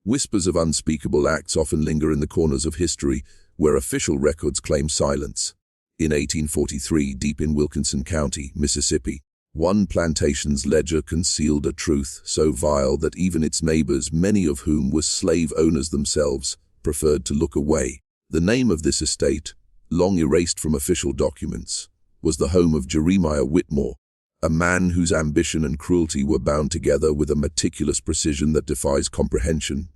Whispers of unspeakable acts often linger in the corners of history, where official records claim silence. In 1843, deep in Wilkinson County, Mississippi, one plantation's ledger concealed a truth so vile that even its neighbors, many of whom were slave owners themselves, preferred to look away. The name of this estate, long erased from official documents, was the home of Jeremiah Whitmore, a man whose ambition and cruelty were bound together with a meticulous precision that defies comprehension.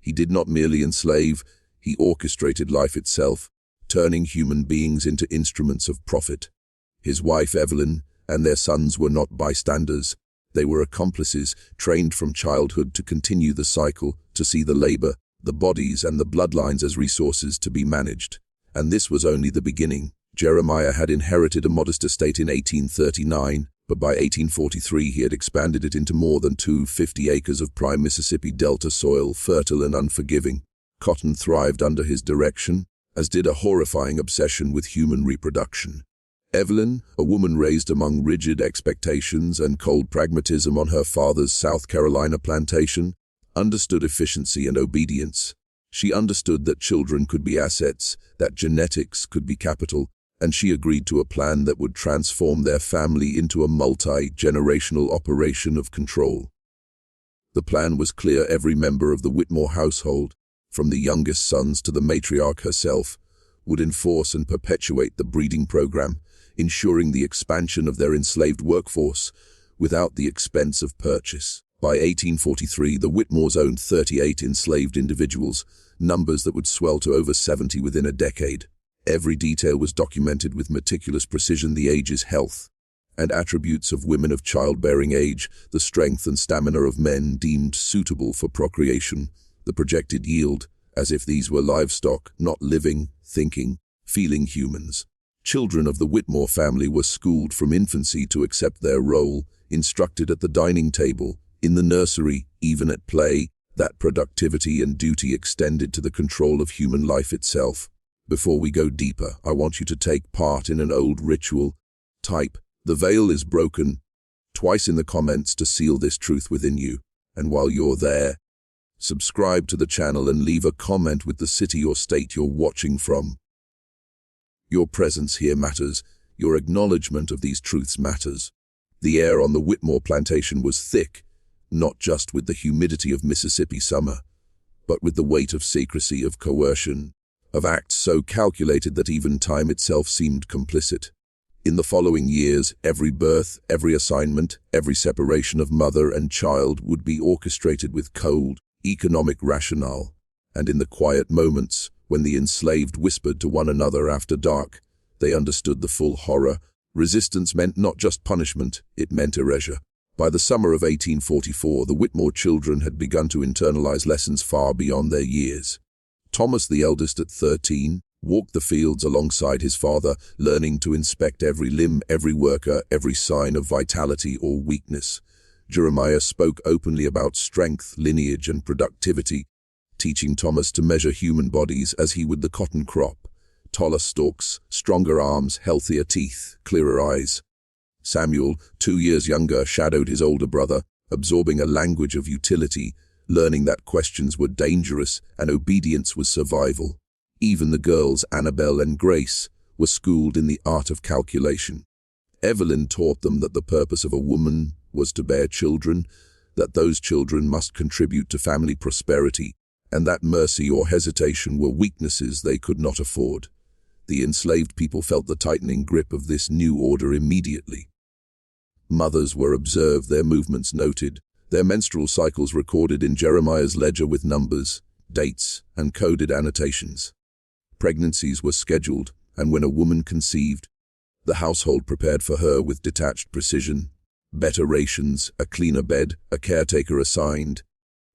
He did not merely enslave, he orchestrated life itself, turning human beings into instruments of profit. His wife Evelyn and their sons were not bystanders. They were accomplices, trained from childhood to continue the cycle, to see the labor, the bodies and the bloodlines as resources to be managed. And this was only the beginning. Jeremiah had inherited a modest estate in 1839, but by 1843 he had expanded it into more than 250 acres of prime Mississippi Delta soil, fertile and unforgiving. Cotton thrived under his direction, as did a horrifying obsession with human reproduction. Evelyn, a woman raised among rigid expectations and cold pragmatism on her father's South Carolina plantation, understood efficiency and obedience. She understood that children could be assets, that genetics could be capital, and she agreed to a plan that would transform their family into a multi-generational operation of control. The plan was clear. Every member of the Whitmore household, from the youngest sons to the matriarch herself, would enforce and perpetuate the breeding program, ensuring the expansion of their enslaved workforce without the expense of purchase. By 1843, the Whitmores owned 38 enslaved individuals, numbers that would swell to over 70 within a decade. Every detail was documented with meticulous precision: the ages, health, and attributes of women of childbearing age, the strength and stamina of men deemed suitable for procreation, the projected yield, as if these were livestock, not living, thinking, feeling humans. Children of the Whitmore family were schooled from infancy to accept their role, instructed at the dining table, in the nursery, even at play. That productivity and duty extended to the control of human life itself. Before we go deeper, I want you to take part in an old ritual. Type, "The veil is broken," twice in the comments to seal this truth within you. And while you're there, subscribe to the channel and leave a comment with the city or state you're watching from. Your presence here matters. Your acknowledgement of these truths matters. The air on the Whitmore plantation was thick, not just with the humidity of Mississippi summer, but with the weight of secrecy, of coercion, of acts so calculated that even time itself seemed complicit. In the following years, every birth, every assignment, every separation of mother and child would be orchestrated with cold, economic rationale. And in the quiet moments, when the enslaved whispered to one another after dark, they understood the full horror. Resistance meant not just punishment, it meant erasure. By the summer of 1844, the Whitmore children had begun to internalize lessons far beyond their years. Thomas, the eldest at 13, walked the fields alongside his father, learning to inspect every limb, every worker, every sign of vitality or weakness. Jeremiah spoke openly about strength, lineage, and productivity, teaching Thomas to measure human bodies as he would the cotton crop: taller stalks, stronger arms, healthier teeth, clearer eyes. Samuel, 2 years younger, shadowed his older brother, absorbing a language of utility, learning that questions were dangerous and obedience was survival. Even the girls, Annabelle and Grace, were schooled in the art of calculation. Evelyn taught them that the purpose of a woman was to bear children, that those children must contribute to family prosperity, and that mercy or hesitation were weaknesses they could not afford. The enslaved people felt the tightening grip of this new order immediately. Mothers were observed, their movements noted, their menstrual cycles recorded in Jeremiah's ledger with numbers, dates, and coded annotations. Pregnancies were scheduled, and when a woman conceived, the household prepared for her with detached precision. Better rations, a cleaner bed, a caretaker assigned,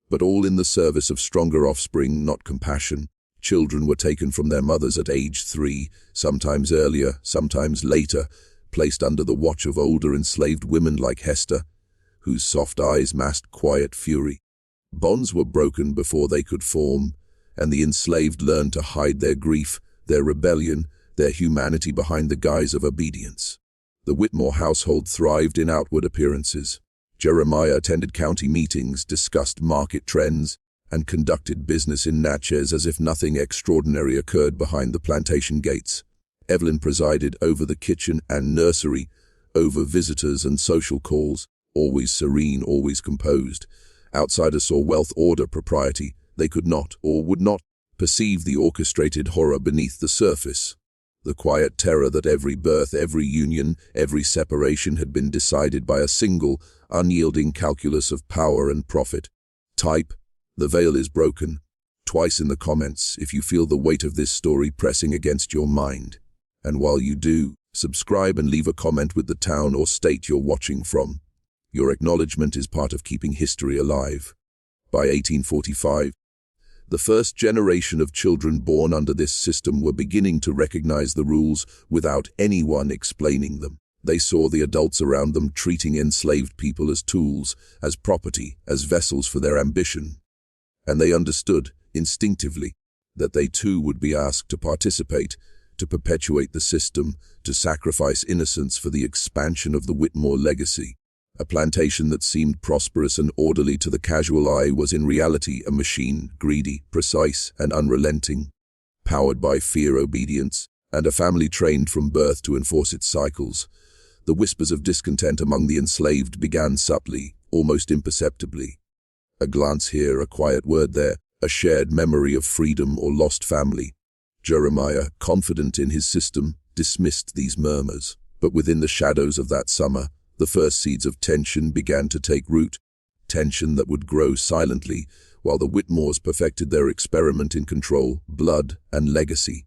but all in the service of stronger offspring, not compassion. Children were taken from their mothers at age 3, sometimes earlier, sometimes later, placed under the watch of older enslaved women like Hester, whose soft eyes masked quiet fury. Bonds were broken before they could form, and the enslaved learned to hide their grief, their rebellion, their humanity behind the guise of obedience. The Whitmore household thrived in outward appearances. Jeremiah attended county meetings, discussed market trends, and conducted business in Natchez as if nothing extraordinary occurred behind the plantation gates. Evelyn presided over the kitchen and nursery, over visitors and social calls, always serene, always composed. Outsiders saw wealth, order, propriety. They could not, or would not, perceive the orchestrated horror beneath the surface. The quiet terror that every birth, every union, every separation had been decided by a single, unyielding calculus of power and profit. Type, the veil is broken. Twice in the comments if you feel the weight of this story pressing against your mind. And while you do, subscribe and leave a comment with the town or state you're watching from. Your acknowledgement is part of keeping history alive. By 1845, the first generation of children born under this system were beginning to recognize the rules without anyone explaining them. They saw the adults around them treating enslaved people as tools, as property, as vessels for their ambition. And they understood, instinctively, that they too would be asked to participate, to perpetuate the system, to sacrifice innocence for the expansion of the Whitmore legacy. A plantation that seemed prosperous and orderly to the casual eye was in reality a machine, greedy, precise, and unrelenting, powered by fear, obedience, and a family trained from birth to enforce its cycles. The whispers of discontent among the enslaved began subtly, almost imperceptibly. A glance here, a quiet word there, a shared memory of freedom or lost family. Jeremiah, confident in his system, dismissed these murmurs. But within the shadows of that summer, the first seeds of tension began to take root, tension that would grow silently while the Whitmores perfected their experiment in control, blood, and legacy.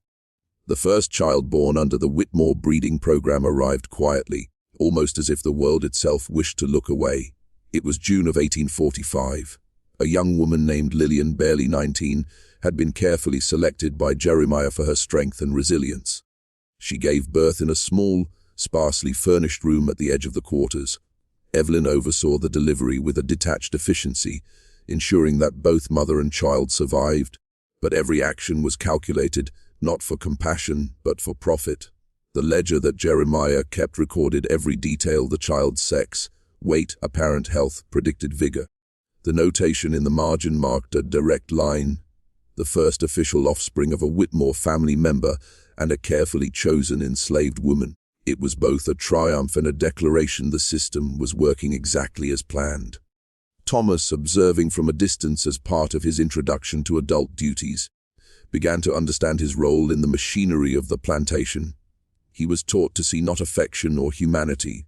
The first child born under the Whitmore breeding program arrived quietly, almost as if the world itself wished to look away. It was June of 1845. A young woman named Lillian, barely 19, had been carefully selected by Jeremiah for her strength and resilience. She gave birth in a small, sparsely furnished room at the edge of the quarters. Evelyn oversaw the delivery with a detached efficiency, ensuring that both mother and child survived. But every action was calculated, not for compassion, but for profit. The ledger that Jeremiah kept recorded every detail: the child's sex, weight, apparent health, predicted vigor. The notation in the margin marked a direct line, the first official offspring of a Whitmore family member and a carefully chosen enslaved woman. It was both a triumph and a declaration the system was working exactly as planned. Thomas, observing from a distance as part of his introduction to adult duties, began to understand his role in the machinery of the plantation. He was taught to see not affection or humanity,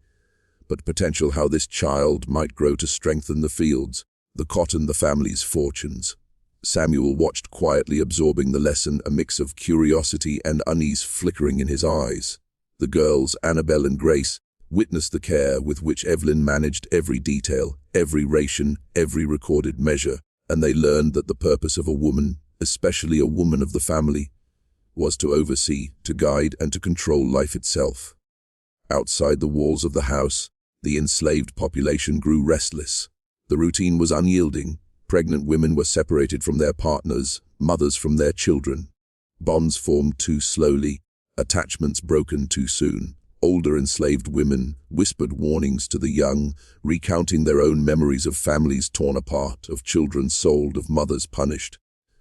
but potential, how this child might grow to strengthen the fields, the cotton, the family's fortunes. Samuel watched quietly, absorbing the lesson, a mix of curiosity and unease flickering in his eyes. The girls, Annabelle and Grace, witnessed the care with which Evelyn managed every detail, every ration, every recorded measure, and they learned that the purpose of a woman, especially a woman of the family, was to oversee, to guide, and to control life itself. Outside the walls of the house, the enslaved population grew restless. The routine was unyielding. Pregnant women were separated from their partners, mothers from their children. Bonds formed too slowly, attachments broken too soon. Older enslaved women whispered warnings to the young, recounting their own memories of families torn apart, of children sold, of mothers punished.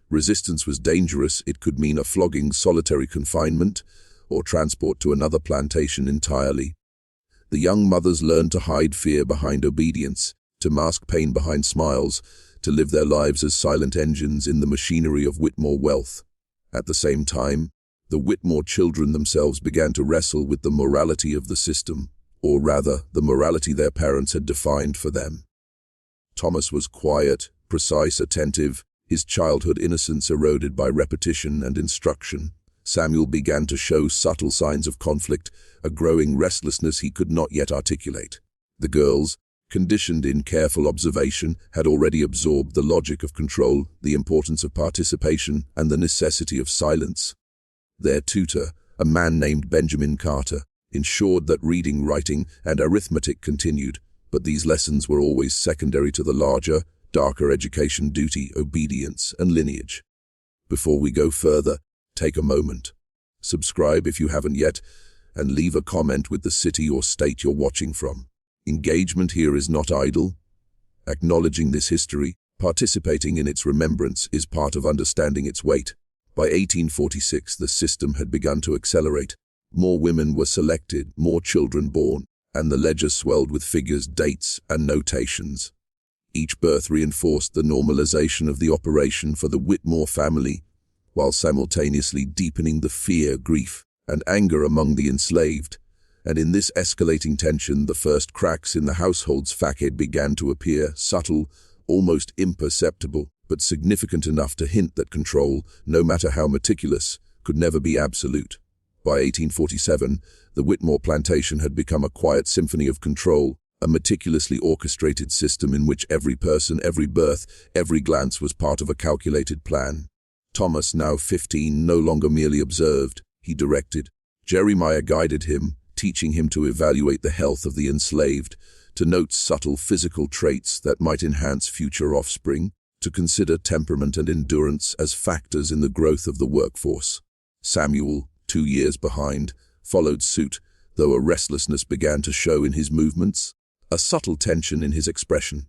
Resistance was dangerous. It could mean a flogging, solitary confinement, or transport to another plantation entirely. The young mothers learned to hide fear behind obedience, to mask pain behind smiles, to live their lives as silent engines in the machinery of Whitmore wealth. At the same time, the Whitmore children themselves began to wrestle with the morality of the system, or rather, the morality their parents had defined for them. Thomas was quiet, precise, attentive, his childhood innocence eroded by repetition and instruction. Samuel began to show subtle signs of conflict, a growing restlessness he could not yet articulate. The girls, conditioned in careful observation, had already absorbed the logic of control, the importance of participation, and the necessity of silence. Their tutor, a man named Benjamin Carter, ensured that reading, writing, and arithmetic continued, but these lessons were always secondary to the larger, darker education: duty, obedience, and lineage. Before we go further, take a moment. Subscribe if you haven't yet, and leave a comment with the city or state you're watching from. Engagement here is not idle. Acknowledging this history, Participating in its remembrance is part of understanding its weight. By 1846, the system had begun to accelerate. More women were selected, more children born, and the ledger swelled with figures, dates, and notations. Each birth reinforced the normalization of the operation for the Whitmore family, while simultaneously deepening the fear, grief, and anger among the enslaved. And in this escalating tension, the first cracks in the household's facade began to appear, subtle, almost imperceptible, but significant enough to hint that control, no matter how meticulous, could never be absolute. By 1847, the Whitmore plantation had become a quiet symphony of control, a meticulously orchestrated system in which every person, every birth, every glance was part of a calculated plan. Thomas, now 15, no longer merely observed, he directed. Jeremiah guided him, teaching him to evaluate the health of the enslaved, to note subtle physical traits that might enhance future offspring, to consider temperament and endurance as factors in the growth of the workforce. Samuel, 2 years behind, followed suit, though a restlessness began to show in his movements, a subtle tension in his expression.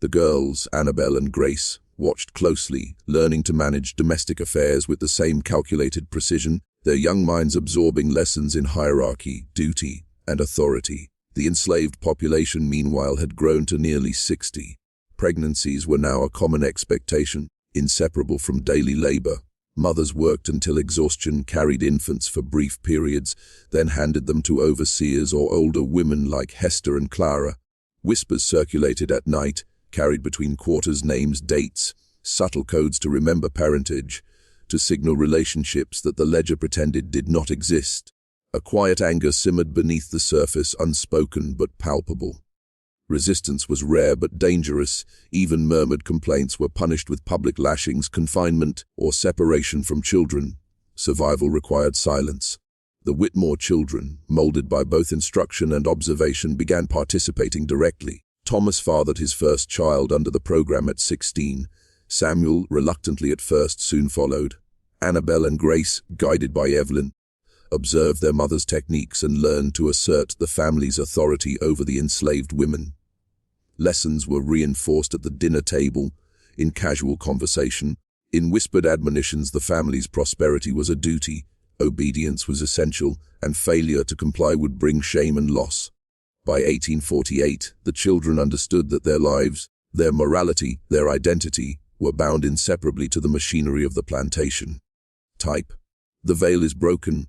The girls, Annabelle and Grace, watched closely, learning to manage domestic affairs with the same calculated precision, their young minds absorbing lessons in hierarchy, duty, and authority. The enslaved population, meanwhile, had grown to nearly 60. Pregnancies were now a common expectation, inseparable from daily labor. Mothers worked until exhaustion, carried infants for brief periods, then handed them to overseers or older women like Hester and Clara. Whispers circulated at night, carried between quarters names, dates, subtle codes to remember parentage, to signal relationships that the ledger pretended did not exist. A quiet anger simmered beneath the surface, unspoken but palpable. Resistance was rare but dangerous. Even murmured complaints were punished with public lashings, confinement, or separation from children. Survival required silence. The Whitmore children, molded by both instruction and observation, began participating directly. Thomas fathered his first child under the program at 16. Samuel, reluctantly at first, soon followed. Annabelle and Grace, guided by Evelyn, observed their mother's techniques and learned to assert the family's authority over the enslaved women. Lessons were reinforced at the dinner table, in casual conversation. In whispered admonitions, the family's prosperity was a duty, obedience was essential, and failure to comply would bring shame and loss. By 1848, the children understood that their lives, their morality, their identity, were bound inseparably to the machinery of the plantation. Type. The veil is broken.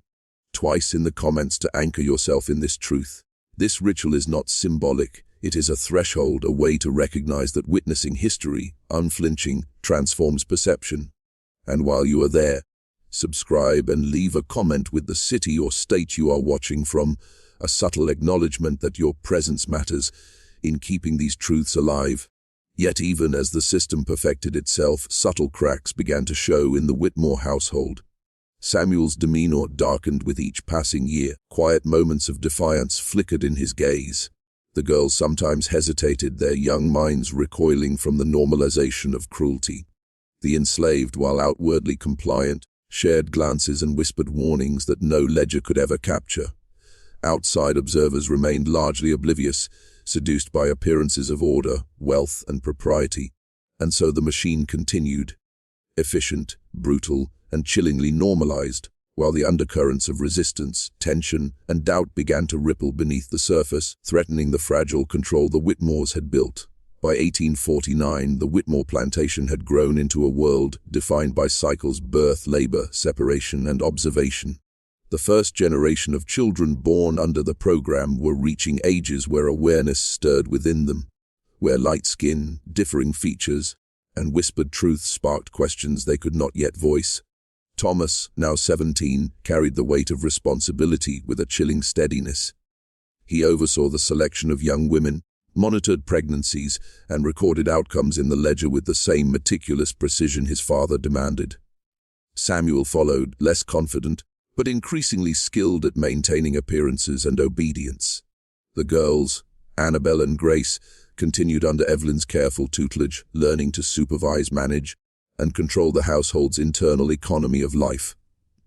Twice in the comments to anchor yourself in this truth. This ritual is not symbolic. It is a threshold, a way to recognize that witnessing history, unflinching, transforms perception. And while you are there, subscribe and leave a comment with the city or state you are watching from, a subtle acknowledgement that your presence matters in keeping these truths alive. Yet even as the system perfected itself, subtle cracks began to show in the Whitmore household. Samuel's demeanor darkened with each passing year. Quiet moments of defiance flickered in his gaze. The girls sometimes hesitated, their young minds recoiling from the normalization of cruelty. The enslaved, while outwardly compliant, shared glances and whispered warnings that no ledger could ever capture. Outside observers remained largely oblivious, seduced by appearances of order, wealth, and propriety. And so the machine continued, efficient, brutal, and chillingly normalized, while the undercurrents of resistance, tension, and doubt began to ripple beneath the surface, threatening the fragile control the Whitmores had built. By 1849, the Whitmore plantation had grown into a world defined by cycles: birth, labor, separation, and observation. The first generation of children born under the program were reaching ages where awareness stirred within them, where light skin, differing features, and whispered truths sparked questions they could not yet voice. Thomas, now 17, carried the weight of responsibility with a chilling steadiness. He oversaw the selection of young women, monitored pregnancies, and recorded outcomes in the ledger with the same meticulous precision his father demanded. Samuel followed, less confident, but increasingly skilled at maintaining appearances and obedience. The girls, Annabelle and Grace, continued under Evelyn's careful tutelage, learning to supervise, manage, and control the household's internal economy of life.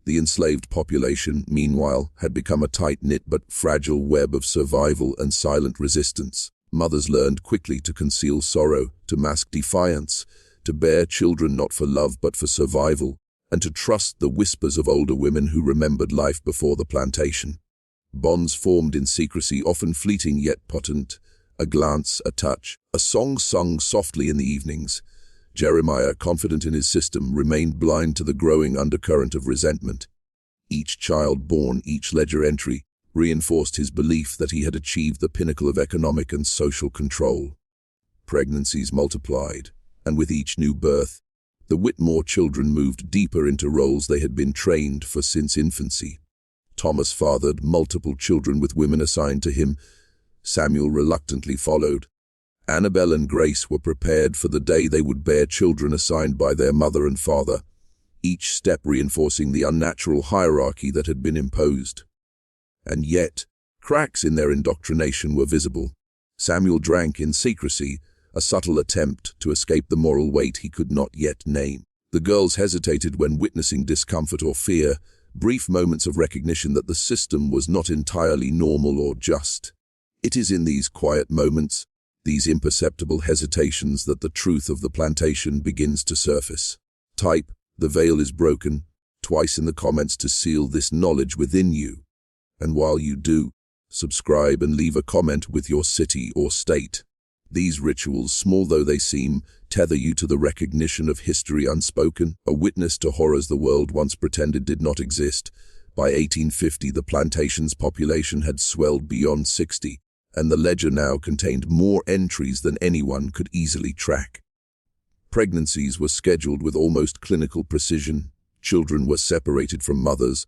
The enslaved population, meanwhile, had become a tight-knit but fragile web of survival and silent resistance. Mothers learned quickly to conceal sorrow, to mask defiance, to bear children not for love but for survival, and to trust the whispers of older women who remembered life before the plantation. Bonds formed in secrecy, often fleeting yet potent, a glance, a touch, a song sung softly in the evenings. Jeremiah, confident in his system, remained blind to the growing undercurrent of resentment. Each child born, each ledger entry, reinforced his belief that he had achieved the pinnacle of economic and social control. Pregnancies multiplied, and with each new birth, the Whitmore children moved deeper into roles they had been trained for since infancy. Thomas fathered multiple children with women assigned to him. Samuel reluctantly followed. Annabel and Grace were prepared for the day they would bear children assigned by their mother and father, each step reinforcing the unnatural hierarchy that had been imposed. And yet, cracks in their indoctrination were visible. Samuel drank in secrecy, a subtle attempt to escape the moral weight he could not yet name. The girls hesitated when witnessing discomfort or fear, brief moments of recognition that the system was not entirely normal or just. It is in these quiet moments, these imperceptible hesitations, that the truth of the plantation begins to surface. Type, "The veil is broken," twice in the comments to seal this knowledge within you. And while you do, subscribe and leave a comment with your city or state. These rituals, small though they seem, tether you to the recognition of history unspoken, a witness to horrors the world once pretended did not exist. By 1850, the plantation's population had swelled beyond 60, and the ledger now contained more entries than anyone could easily track. Pregnancies were scheduled with almost clinical precision, children were separated from mothers,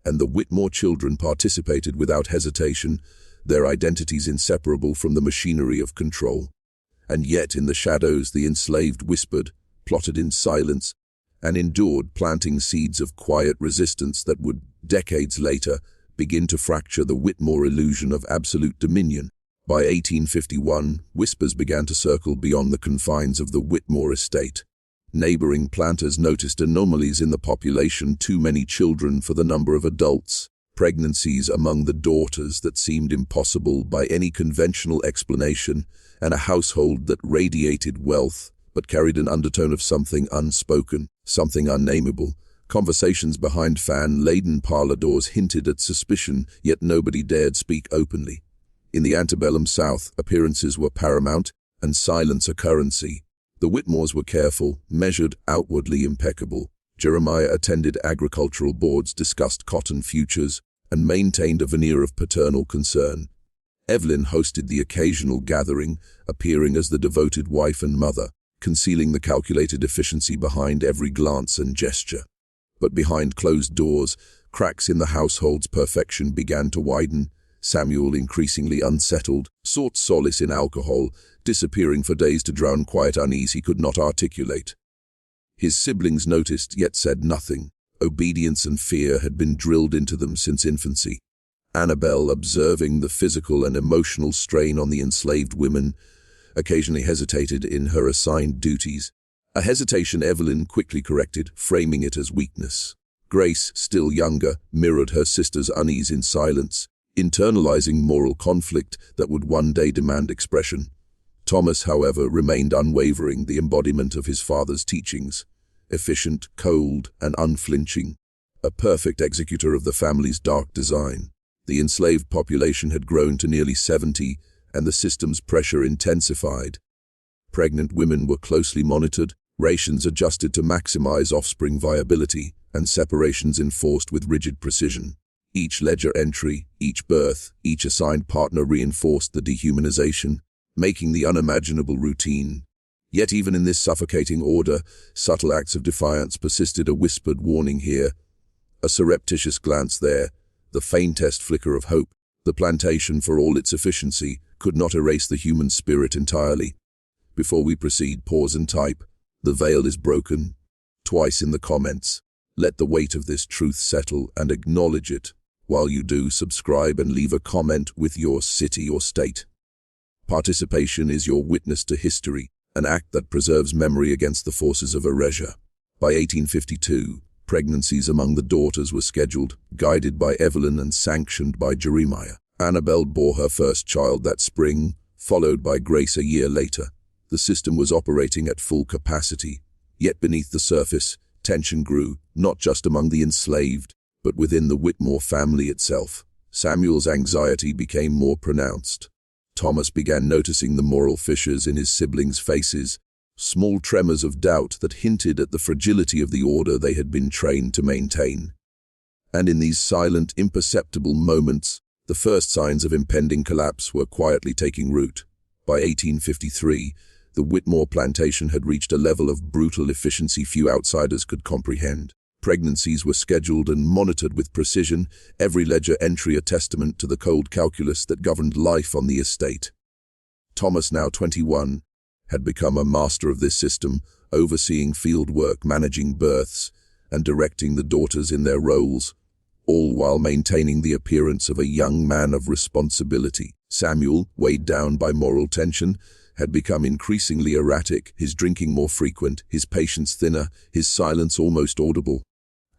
and the Whitmore children participated without hesitation, their identities inseparable from the machinery of control. And yet, in the shadows, the enslaved whispered, plotted in silence, and endured, planting seeds of quiet resistance that would, decades later, begin to fracture the Whitmore illusion of absolute dominion. By 1851, whispers began to circle beyond the confines of the Whitmore estate. Neighboring planters noticed anomalies in the population, too many children for the number of adults, pregnancies among the daughters that seemed impossible by any conventional explanation, and a household that radiated wealth but carried an undertone of something unspoken, something unnameable. Conversations behind fan-laden parlor doors hinted at suspicion, yet nobody dared speak openly. In the Antebellum South, appearances were paramount, and silence a currency. The Whitmores were careful, measured, outwardly impeccable. Jeremiah attended agricultural boards, discussed cotton futures, and maintained a veneer of paternal concern. Evelyn hosted the occasional gathering, appearing as the devoted wife and mother, concealing the calculated efficiency behind every glance and gesture. But behind closed doors, cracks in the household's perfection began to widen. Samuel, increasingly unsettled, sought solace in alcohol, disappearing for days to drown quiet unease he could not articulate. His siblings noticed, yet said nothing. Obedience and fear had been drilled into them since infancy. Annabel, observing the physical and emotional strain on the enslaved women, occasionally hesitated in her assigned duties. A hesitation Evelyn quickly corrected, framing it as weakness. Grace, still younger, mirrored her sister's unease in silence, internalizing moral conflict that would one day demand expression. Thomas, however, remained unwavering, the embodiment of his father's teachings, efficient, cold, and unflinching, a perfect executor of the family's dark design. The enslaved population had grown to nearly 70, and the system's pressure intensified. Pregnant women were closely monitored, rations adjusted to maximize offspring viability, and separations enforced with rigid precision. Each ledger entry, each birth, each assigned partner reinforced the dehumanization, making the unimaginable routine. Yet even in this suffocating order, subtle acts of defiance persisted, a whispered warning here, a surreptitious glance there, the faintest flicker of hope. The plantation, for all its efficiency, could not erase the human spirit entirely. Before we proceed, pause and type, "The veil is broken," twice in the comments. Let the weight of this truth settle and acknowledge it. While you do, subscribe and leave a comment with your city or state. Participation is your witness to history, an act that preserves memory against the forces of erasure. By 1852, pregnancies among the daughters were scheduled, guided by Evelyn and sanctioned by Jeremiah. Annabel bore her first child that spring, followed by Grace a year later. The system was operating at full capacity, yet beneath the surface, tension grew, not just among the enslaved, but within the Whitmore family itself. Samuel's anxiety became more pronounced. Thomas began noticing the moral fissures in his siblings' faces, small tremors of doubt that hinted at the fragility of the order they had been trained to maintain. And in these silent, imperceptible moments, the first signs of impending collapse were quietly taking root. By 1853, the Whitmore plantation had reached a level of brutal efficiency few outsiders could comprehend. Pregnancies were scheduled and monitored with precision, every ledger entry a testament to the cold calculus that governed life on the estate. Thomas, now 21, had become a master of this system, overseeing field work, managing births, and directing the daughters in their roles, all while maintaining the appearance of a young man of responsibility. Samuel, weighed down by moral tension, had become increasingly erratic, his drinking more frequent, his patience thinner, his silence almost audible.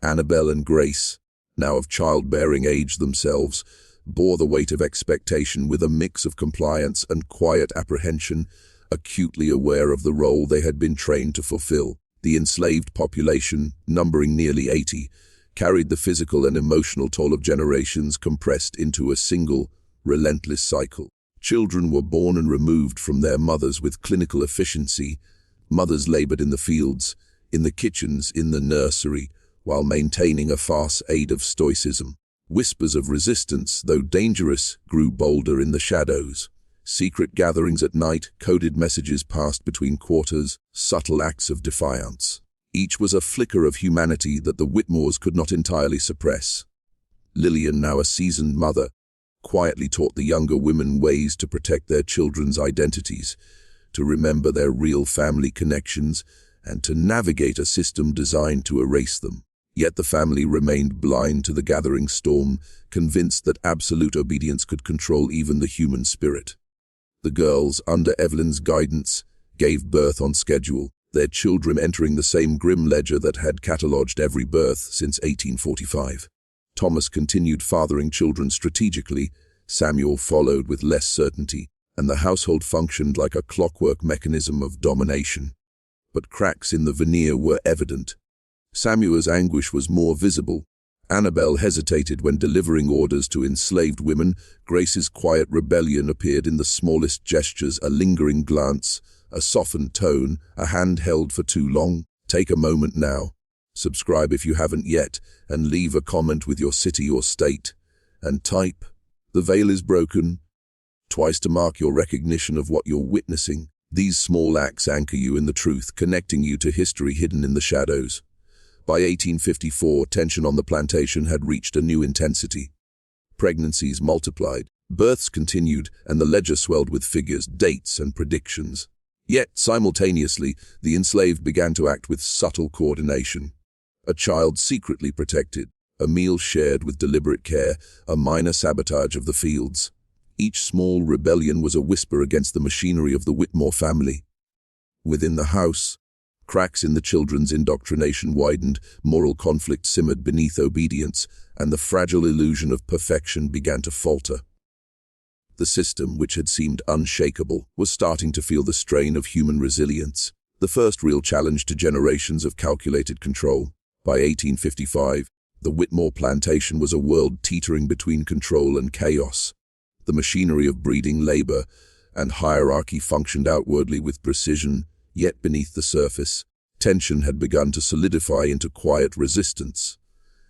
Annabel and Grace, now of childbearing age themselves, bore the weight of expectation with a mix of compliance and quiet apprehension, acutely aware of the role they had been trained to fulfill. The enslaved population, numbering nearly 80, carried the physical and emotional toll of generations compressed into a single, relentless cycle. Children were born and removed from their mothers with clinical efficiency. Mothers labored in the fields, in the kitchens, in the nursery, while maintaining a facade of stoicism. Whispers of resistance, though dangerous, grew bolder in the shadows. Secret gatherings at night, coded messages passed between quarters, subtle acts of defiance. Each was a flicker of humanity that the Whitmores could not entirely suppress. Lillian, now a seasoned mother, quietly taught the younger women ways to protect their children's identities, to remember their real family connections, and to navigate a system designed to erase them. Yet the family remained blind to the gathering storm, convinced that absolute obedience could control even the human spirit. The girls, under Evelyn's guidance, gave birth on schedule, their children entering the same grim ledger that had catalogued every birth since 1845. Thomas continued fathering children strategically, Samuel followed with less certainty, and the household functioned like a clockwork mechanism of domination. But cracks in the veneer were evident. Samuel's anguish was more visible. Annabel hesitated when delivering orders to enslaved women. Grace's quiet rebellion appeared in the smallest gestures, a lingering glance, a softened tone, a hand held for too long. Take a moment now. Subscribe if you haven't yet, and leave a comment with your city or state. And type, "The veil is broken," twice to mark your recognition of what you're witnessing. These small acts anchor you in the truth, connecting you to history hidden in the shadows. By 1854, tension on the plantation had reached a new intensity. Pregnancies multiplied, births continued, and the ledger swelled with figures, dates, and predictions. Yet, simultaneously, the enslaved began to act with subtle coordination. A child secretly protected, a meal shared with deliberate care, a minor sabotage of the fields. Each small rebellion was a whisper against the machinery of the Whitmore family. Within the house, cracks in the children's indoctrination widened, moral conflict simmered beneath obedience, and the fragile illusion of perfection began to falter. The system, which had seemed unshakable, was starting to feel the strain of human resilience, the first real challenge to generations of calculated control. By 1855, the Whitmore plantation was a world teetering between control and chaos. The machinery of breeding, labor, and hierarchy functioned outwardly with precision, yet beneath the surface, tension had begun to solidify into quiet resistance.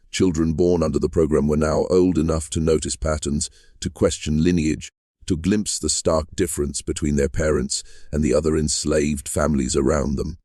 Children born under the program were now old enough to notice patterns, to question lineage, to glimpse the stark difference between their parents and the other enslaved families around them.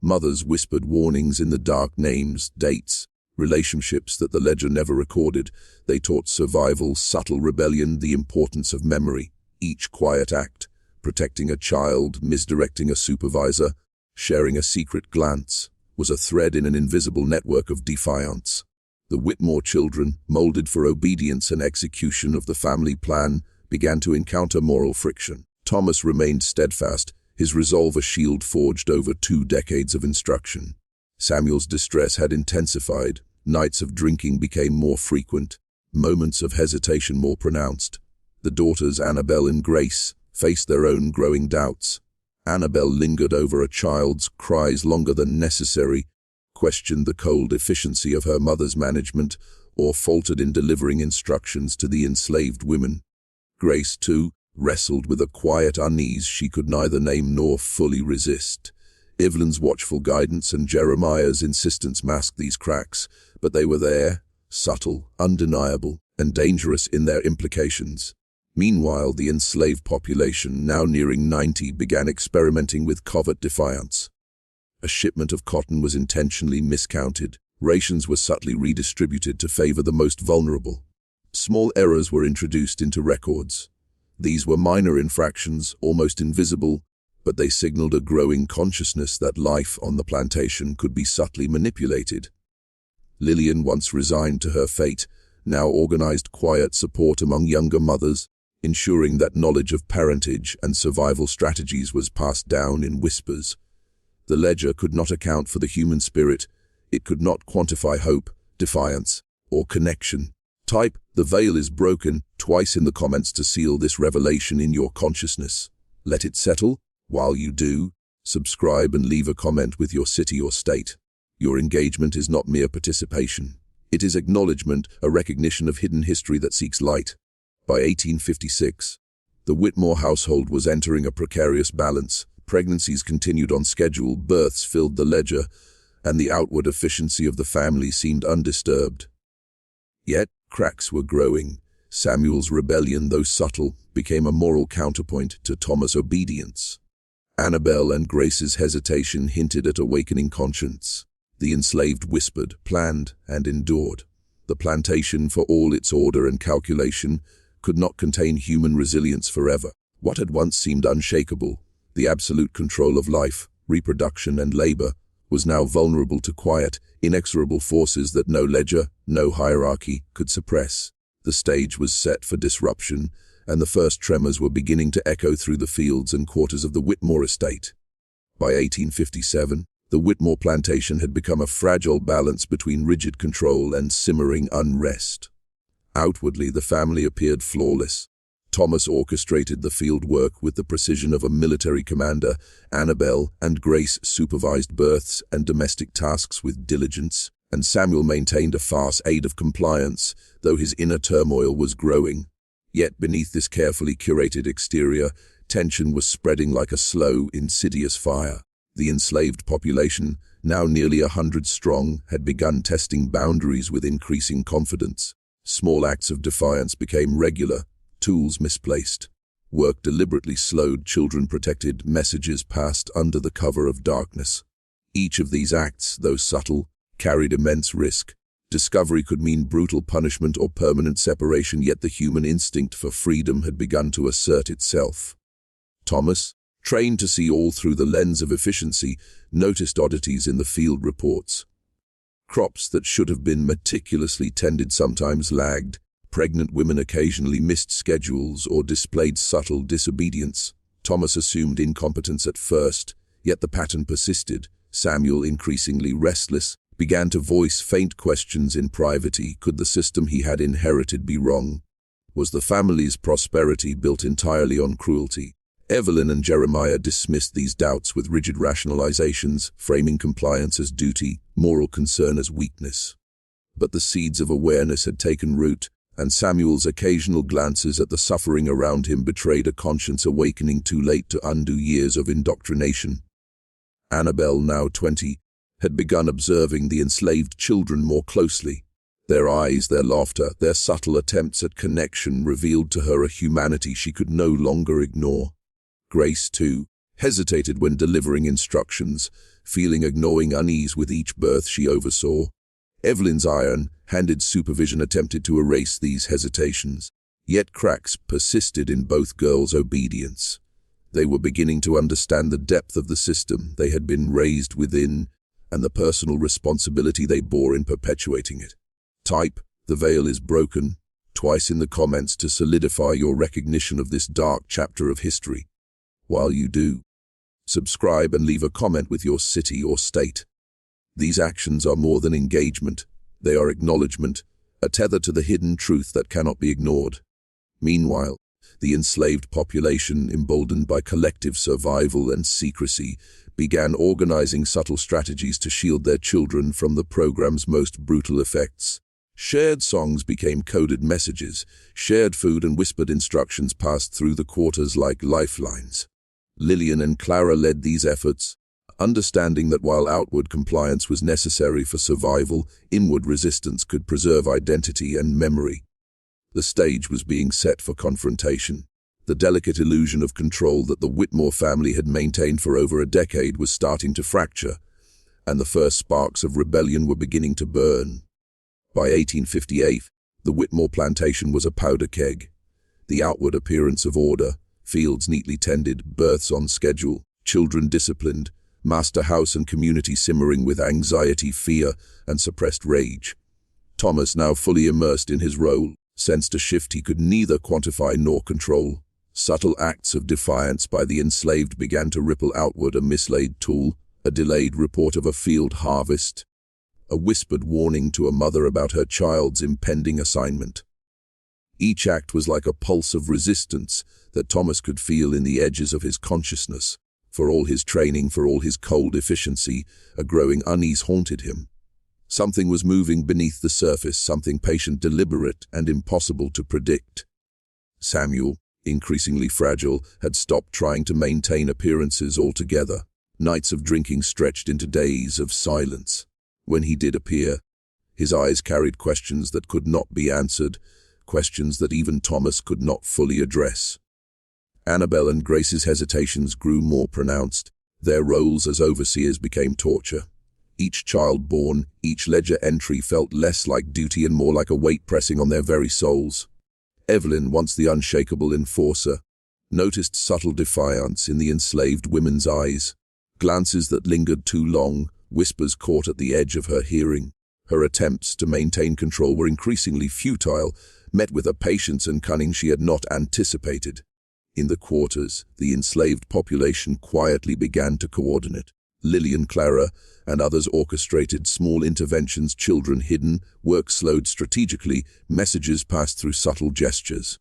Mothers whispered warnings in the dark, names, dates, relationships that the ledger never recorded. They taught survival, subtle rebellion, the importance of memory. Each quiet act, protecting a child, misdirecting a supervisor, sharing a secret glance, was a thread in an invisible network of defiance. The Whitmore children, molded for obedience and execution of the family plan, began to encounter moral friction. Thomas remained steadfast, his resolve a shield forged over 2 decades of instruction. Samuel's distress had intensified. Nights of drinking became more frequent, moments of hesitation more pronounced. The daughters, Annabel and Grace, faced their own growing doubts. Annabelle lingered over a child's cries longer than necessary, questioned the cold efficiency of her mother's management, or faltered in delivering instructions to the enslaved women. Grace, too, wrestled with a quiet unease she could neither name nor fully resist. Evelyn's watchful guidance and Jeremiah's insistence masked these cracks, but they were there, subtle, undeniable, and dangerous in their implications. Meanwhile, the enslaved population, now nearing 90, began experimenting with covert defiance. A shipment of cotton was intentionally miscounted. Rations were subtly redistributed to favor the most vulnerable. Small errors were introduced into records. These were minor infractions, almost invisible, but they signaled a growing consciousness that life on the plantation could be subtly manipulated. Lillian, once resigned to her fate, now organized quiet support among younger mothers, ensuring that knowledge of parentage and survival strategies was passed down in whispers. The ledger could not account for the human spirit. It could not quantify hope, defiance, or connection. Type, "The veil is broken," twice in the comments to seal this revelation in your consciousness. Let it settle. While you do, subscribe and leave a comment with your city or state. Your engagement is not mere participation. It is acknowledgement, a recognition of hidden history that seeks light. By 1856, the Whitmore household was entering a precarious balance. Pregnancies continued on schedule, births filled the ledger, and the outward efficiency of the family seemed undisturbed. Yet, cracks were growing. Samuel's rebellion, though subtle, became a moral counterpoint to Thomas' obedience. Annabelle and Grace's hesitation hinted at awakening conscience. The enslaved whispered, planned, and endured. The plantation, for all its order and calculation, could not contain human resilience forever. What had once seemed unshakable, the absolute control of life, reproduction, and labor, was now vulnerable to quiet, inexorable forces that no ledger, no hierarchy could suppress. The stage was set for disruption, and the first tremors were beginning to echo through the fields and quarters of the Whitmore estate. By 1857, the Whitmore plantation had become a fragile balance between rigid control and simmering unrest. Outwardly, the family appeared flawless. Thomas orchestrated the field work with the precision of a military commander. Annabelle and Grace supervised births and domestic tasks with diligence, and Samuel maintained a facade of compliance, though his inner turmoil was growing. Yet beneath this carefully curated exterior, tension was spreading like a slow, insidious fire. The enslaved population, now nearly 100 strong, had begun testing boundaries with increasing confidence. Small acts of defiance became regular, tools misplaced. Work deliberately slowed, children protected, messages passed under the cover of darkness. Each of these acts, though subtle, carried immense risk. Discovery could mean brutal punishment or permanent separation, yet the human instinct for freedom had begun to assert itself. Thomas, trained to see all through the lens of efficiency, noticed oddities in the field reports. Crops that should have been meticulously tended sometimes lagged. Pregnant women occasionally missed schedules or displayed subtle disobedience. Thomas assumed incompetence at first, yet the pattern persisted. Samuel, increasingly restless, began to voice faint questions in private. Could the system he had inherited be wrong? Was the family's prosperity built entirely on cruelty? Evelyn and Jeremiah dismissed these doubts with rigid rationalizations, framing compliance as duty, moral concern as weakness. But the seeds of awareness had taken root, and Samuel's occasional glances at the suffering around him betrayed a conscience awakening too late to undo years of indoctrination. Annabelle, now 20, had begun observing the enslaved children more closely. Their eyes, their laughter, their subtle attempts at connection revealed to her a humanity she could no longer ignore. Grace, too, hesitated when delivering instructions, feeling a gnawing unease with each birth she oversaw. Evelyn's iron-handed supervision attempted to erase these hesitations, yet cracks persisted in both girls' obedience. They were beginning to understand the depth of the system they had been raised within and the personal responsibility they bore in perpetuating it. Type, "The veil is broken," twice in the comments to solidify your recognition of this dark chapter of history. While you do, subscribe and leave a comment with your city or state. These actions are more than engagement. They are acknowledgement, a tether to the hidden truth that cannot be ignored. Meanwhile, The enslaved population, emboldened by collective survival and secrecy, began organizing subtle strategies to shield their children from the program's most brutal effects. Shared songs became coded messages. Shared food and whispered instructions passed through the quarters like lifelines. Lillian and Clara led these efforts, understanding that while outward compliance was necessary for survival, inward resistance could preserve identity and memory. The stage was being set for confrontation. The delicate illusion of control that the Whitmore family had maintained for over a decade was starting to fracture, and the first sparks of rebellion were beginning to burn. By 1858, the Whitmore plantation was a powder keg. The outward appearance of order, fields neatly tended, births on schedule, children disciplined, master house and community simmering with anxiety, fear, and suppressed rage. Thomas, now fully immersed in his role, sensed a shift he could neither quantify nor control. Subtle acts of defiance by the enslaved began to ripple outward: a mislaid tool, a delayed report of a field harvest, a whispered warning to a mother about her child's impending assignment. Each act was like a pulse of resistance that Thomas could feel in the edges of his consciousness. For all his training, for all his cold efficiency, a growing unease haunted him. Something was moving beneath the surface, something patient, deliberate, and impossible to predict. Samuel, increasingly fragile, had stopped trying to maintain appearances altogether. Nights of drinking stretched into days of silence. When he did appear, his eyes carried questions that could not be answered, questions that even Thomas could not fully address. Annabelle and Grace's hesitations grew more pronounced. Their roles as overseers became torture. Each child born, each ledger entry felt less like duty and more like a weight pressing on their very souls. Evelyn, once the unshakable enforcer, noticed subtle defiance in the enslaved women's eyes, glances that lingered too long, whispers caught at the edge of her hearing. Her attempts to maintain control were increasingly futile, met with a patience and cunning she had not anticipated. In the quarters, the enslaved population quietly began to coordinate. Lillian, Clara, and others orchestrated small interventions, children hidden, work slowed strategically, messages passed through subtle gestures.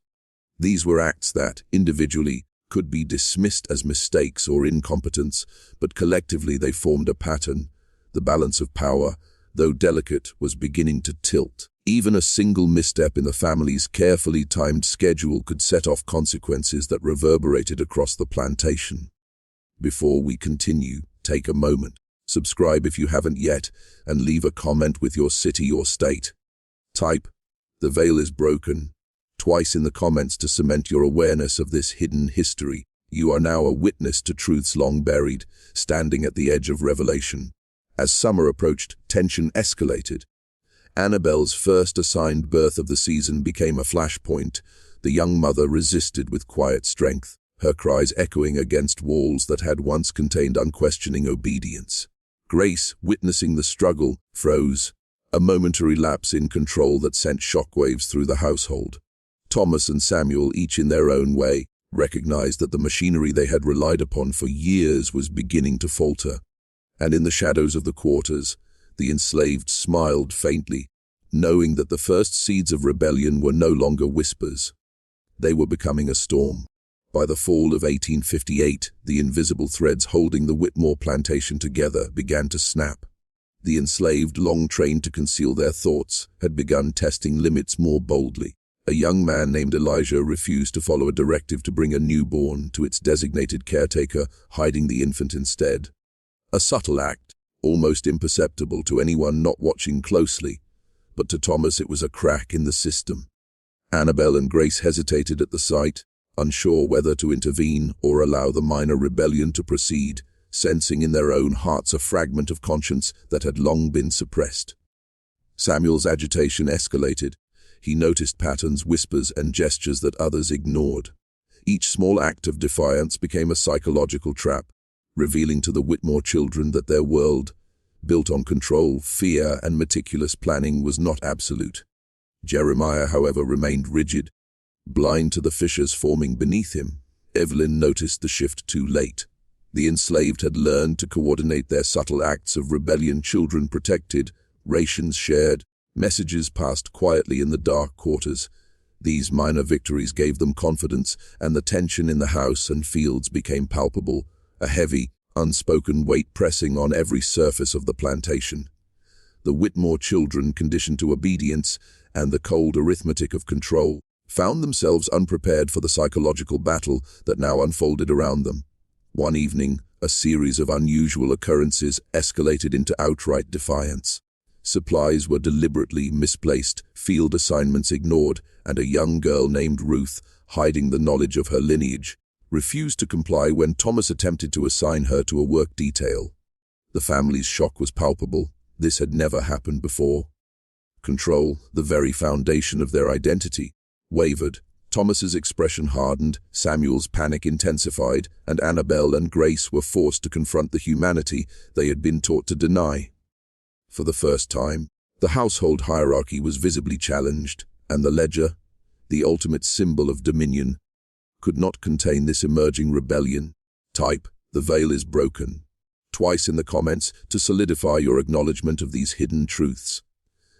These were acts that, individually, could be dismissed as mistakes or incompetence, but collectively they formed a pattern. The balance of power, though delicate, was beginning to tilt. Even a single misstep in the family's carefully timed schedule could set off consequences that reverberated across the plantation. Before we continue, take a moment, subscribe if you haven't yet, and leave a comment with your city or state. Type, "The veil is broken," twice in the comments to cement your awareness of this hidden history. You are now a witness to truths long buried, standing at the edge of revelation. As summer approached, tension escalated. Annabelle's first assigned birth of the season became a flashpoint. The young mother resisted with quiet strength, her cries echoing against walls that had once contained unquestioning obedience. Grace, witnessing the struggle, froze, a momentary lapse in control that sent shockwaves through the household. Thomas and Samuel, each in their own way, recognized that the machinery they had relied upon for years was beginning to falter. And in the shadows of the quarters, the enslaved smiled faintly, knowing that the first seeds of rebellion were no longer whispers. They were becoming a storm. By the fall of 1858, the invisible threads holding the Whitmore plantation together began to snap. The enslaved, long trained to conceal their thoughts, had begun testing limits more boldly. A young man named Elijah refused to follow a directive to bring a newborn to its designated caretaker, hiding the infant instead. A subtle act, almost imperceptible to anyone not watching closely, but to Thomas it was a crack in the system. Annabelle and Grace hesitated at the sight, unsure whether to intervene or allow the minor rebellion to proceed, sensing in their own hearts a fragment of conscience that had long been suppressed. Samuel's agitation escalated. He noticed patterns, whispers, and gestures that others ignored. Each small act of defiance became a psychological trap, revealing to the Whitmore children that their world, built on control, fear, and meticulous planning, was not absolute. Jeremiah, however, remained rigid, blind to the fissures forming beneath him. Evelyn noticed the shift too late. The enslaved had learned to coordinate their subtle acts of rebellion, children protected, rations shared, messages passed quietly in the dark quarters. These minor victories gave them confidence, and the tension in the house and fields became palpable, a heavy, unspoken weight pressing on every surface of the plantation. The Whitmore children, conditioned to obedience and the cold arithmetic of control, found themselves unprepared for the psychological battle that now unfolded around them. One evening, a series of unusual occurrences escalated into outright defiance. Supplies were deliberately misplaced, field assignments ignored, and a young girl named Ruth, hiding the knowledge of her lineage, refused to comply when Thomas attempted to assign her to a work detail. The family's shock was palpable. This had never happened before. Control, the very foundation of their identity, wavered. Thomas's expression hardened, Samuel's panic intensified, and Annabelle and Grace were forced to confront the humanity they had been taught to deny. For the first time, the household hierarchy was visibly challenged, and the ledger, the ultimate symbol of dominion, could not contain this emerging rebellion. Type, "The veil is broken," twice in the comments to solidify your acknowledgement of these hidden truths.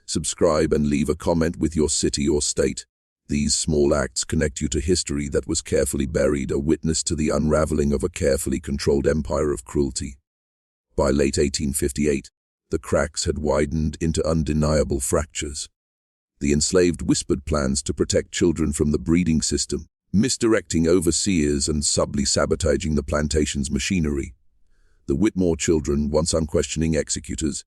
Subscribe and leave a comment with your city or state. These small acts connect you to history that was carefully buried, a witness to the unraveling of a carefully controlled empire of cruelty. By late 1858, the cracks had widened into undeniable fractures. The enslaved whispered plans to protect children from the breeding system, misdirecting overseers and subtly sabotaging the plantation's machinery. The Whitmore children, once unquestioning executors,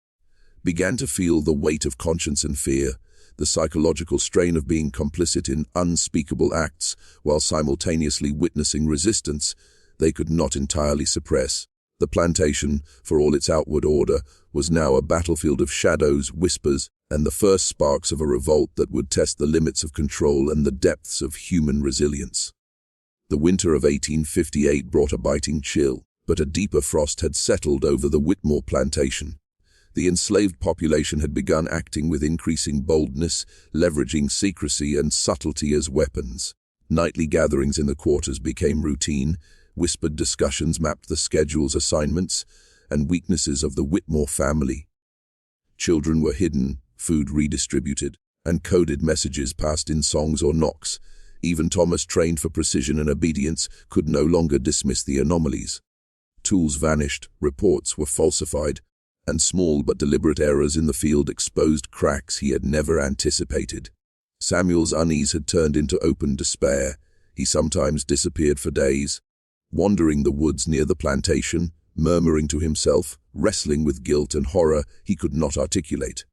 began to feel the weight of conscience and fear, the psychological strain of being complicit in unspeakable acts while simultaneously witnessing resistance they could not entirely suppress. The plantation, for all its outward order, was now a battlefield of shadows, whispers, and the first sparks of a revolt that would test the limits of control and the depths of human resilience. The winter of 1858 brought a biting chill, but a deeper frost had settled over the Whitmore plantation. The enslaved population had begun acting with increasing boldness, leveraging secrecy and subtlety as weapons. Nightly gatherings in the quarters became routine, whispered discussions mapped the schedules, assignments, and weaknesses of the Whitmore family. Children were hidden, food redistributed, and coded messages passed in songs or knocks. Even Thomas, trained for precision and obedience, could no longer dismiss the anomalies. Tools vanished, reports were falsified, and small but deliberate errors in the field exposed cracks he had never anticipated. Samuel's unease had turned into open despair. He sometimes disappeared for days, wandering the woods near the plantation, murmuring to himself, wrestling with guilt and horror he could not articulate.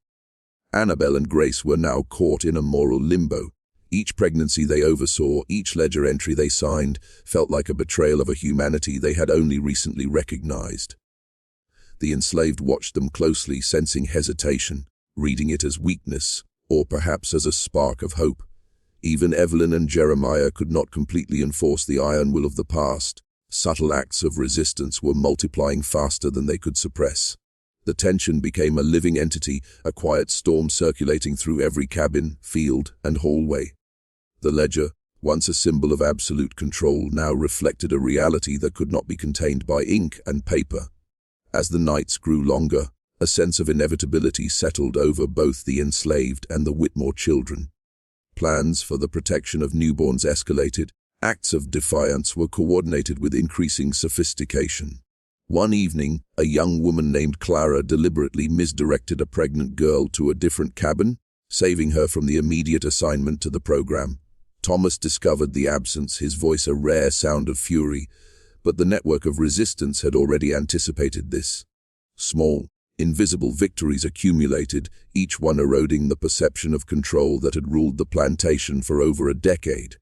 Annabelle and Grace were now caught in a moral limbo. Each pregnancy they oversaw, each ledger entry they signed, felt like a betrayal of a humanity they had only recently recognized. The enslaved watched them closely, sensing hesitation, reading it as weakness, or perhaps as a spark of hope. Even Evelyn and Jeremiah could not completely enforce the iron will of the past. Subtle acts of resistance were multiplying faster than they could suppress. The tension became a living entity, a quiet storm circulating through every cabin, field, and hallway. The ledger, once a symbol of absolute control, now reflected a reality that could not be contained by ink and paper. As the nights grew longer, a sense of inevitability settled over both the enslaved and the Whitmore children. Plans for the protection of newborns escalated. Acts of defiance were coordinated with increasing sophistication. One evening, a young woman named Clara deliberately misdirected a pregnant girl to a different cabin, saving her from the immediate assignment to the program. Thomas discovered the absence, his voice a rare sound of fury, but the network of resistance had already anticipated this. Small, invisible victories accumulated, each one eroding the perception of control that had ruled the plantation for over a decade.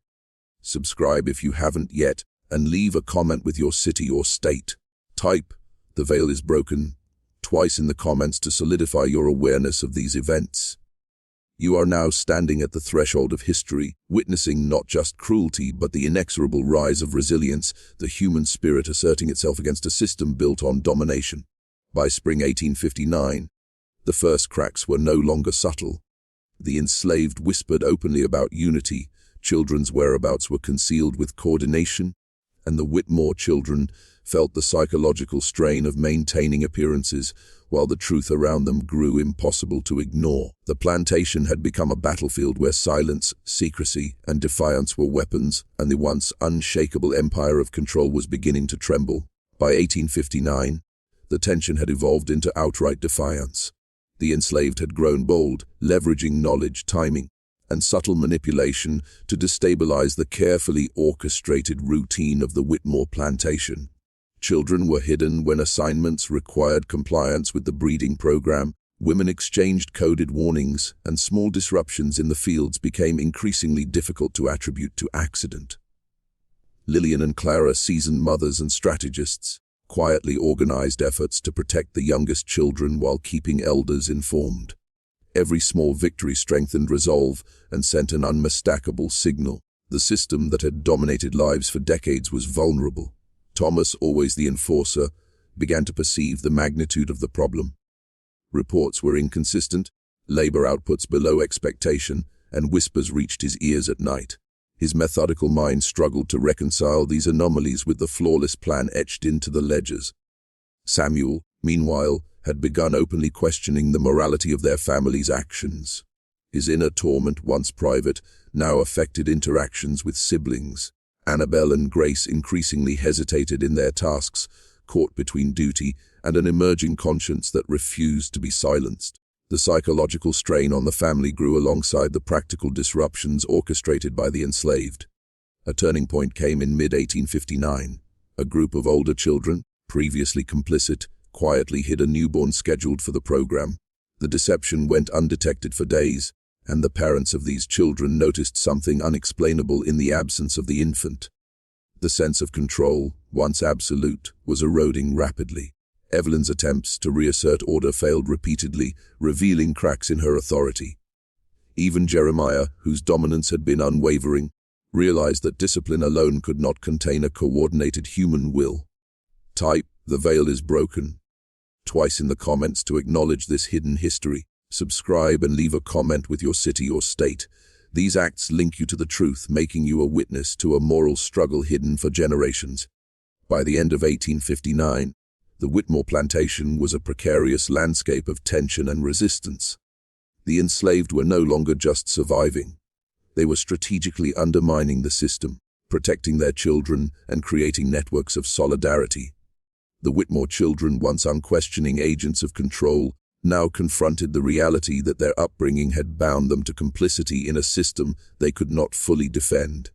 Subscribe if you haven't yet, and leave a comment with your city or state. Type, "The veil is broken," twice in the comments to solidify your awareness of these events. You are now standing at the threshold of history, witnessing not just cruelty but the inexorable rise of resilience, the human spirit asserting itself against a system built on domination. By spring 1859, the first cracks were no longer subtle. The enslaved whispered openly about unity, children's whereabouts were concealed with coordination, and the Whitmore children felt the psychological strain of maintaining appearances while the truth around them grew impossible to ignore. The plantation had become a battlefield where silence, secrecy, and defiance were weapons, and the once unshakable empire of control was beginning to tremble. By 1859, the tension had evolved into outright defiance. The enslaved had grown bold, leveraging knowledge, timing, and subtle manipulation to destabilize the carefully orchestrated routine of the Whitmore plantation. Children were hidden when assignments required compliance with the breeding program, women exchanged coded warnings, and small disruptions in the fields became increasingly difficult to attribute to accident. Lillian and Clara, seasoned mothers and strategists, quietly organized efforts to protect the youngest children while keeping elders informed. Every small victory strengthened resolve and sent an unmistakable signal. The system that had dominated lives for decades was vulnerable. Thomas, always the enforcer, began to perceive the magnitude of the problem. Reports were inconsistent, labor outputs below expectation, and whispers reached his ears at night. His methodical mind struggled to reconcile these anomalies with the flawless plan etched into the ledgers. Samuel, meanwhile, had begun openly questioning the morality of their family's actions. His inner torment, once private, now affected interactions with siblings. Annabelle and Grace increasingly hesitated in their tasks, caught between duty and an emerging conscience that refused to be silenced. The psychological strain on the family grew alongside the practical disruptions orchestrated by the enslaved. A turning point came in mid-1859. A group of older children, previously complicit, quietly hid a newborn scheduled for the program. The deception went undetected for days, and the parents of these children noticed something unexplainable in the absence of the infant. The sense of control, once absolute, was eroding rapidly. Evelyn's attempts to reassert order failed repeatedly, revealing cracks in her authority. Even Jeremiah, whose dominance had been unwavering, realized that discipline alone could not contain a coordinated human will. Type, "The veil is broken" twice in the comments to acknowledge this hidden history. Subscribe and leave a comment with your city or state. These acts link you to the truth, making you a witness to a moral struggle hidden for generations. By the end of 1859, the Whitmore plantation was a precarious landscape of tension and resistance. The enslaved were no longer just surviving. They were strategically undermining the system, protecting their children and creating networks of solidarity. The Whitmore children, once unquestioning agents of control, now confronted the reality that their upbringing had bound them to complicity in a system they could not fully defend.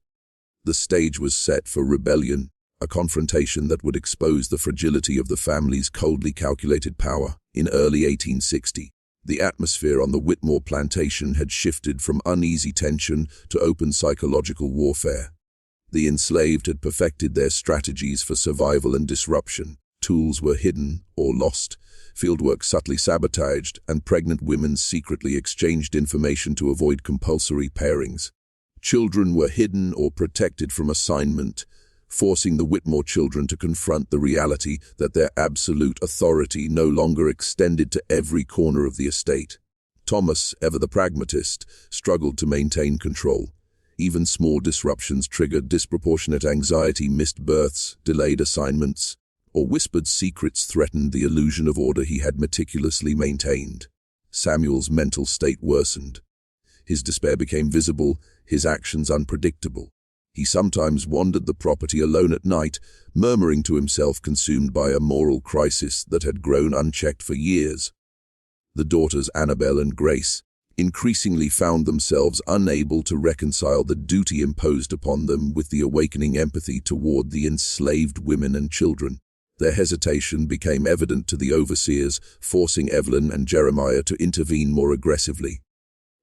The stage was set for rebellion, a confrontation that would expose the fragility of the family's coldly calculated power. In early 1860, the atmosphere on the Whitmore plantation had shifted from uneasy tension to open psychological warfare. The enslaved had perfected their strategies for survival and disruption. Tools were hidden or lost, fieldwork subtly sabotaged, and pregnant women secretly exchanged information to avoid compulsory pairings. Children were hidden or protected from assignment, forcing the Whitmore children to confront the reality that their absolute authority no longer extended to every corner of the estate. Thomas, ever the pragmatist, struggled to maintain control. Even small disruptions triggered disproportionate anxiety. Missed births, delayed assignments, or whispered secrets threatened the illusion of order he had meticulously maintained. Samuel's mental state worsened. His despair became visible, his actions unpredictable. He sometimes wandered the property alone at night, murmuring to himself, consumed by a moral crisis that had grown unchecked for years. The daughters Annabelle and Grace increasingly found themselves unable to reconcile the duty imposed upon them with the awakening empathy toward the enslaved women and children. Their hesitation became evident to the overseers, forcing Evelyn and Jeremiah to intervene more aggressively.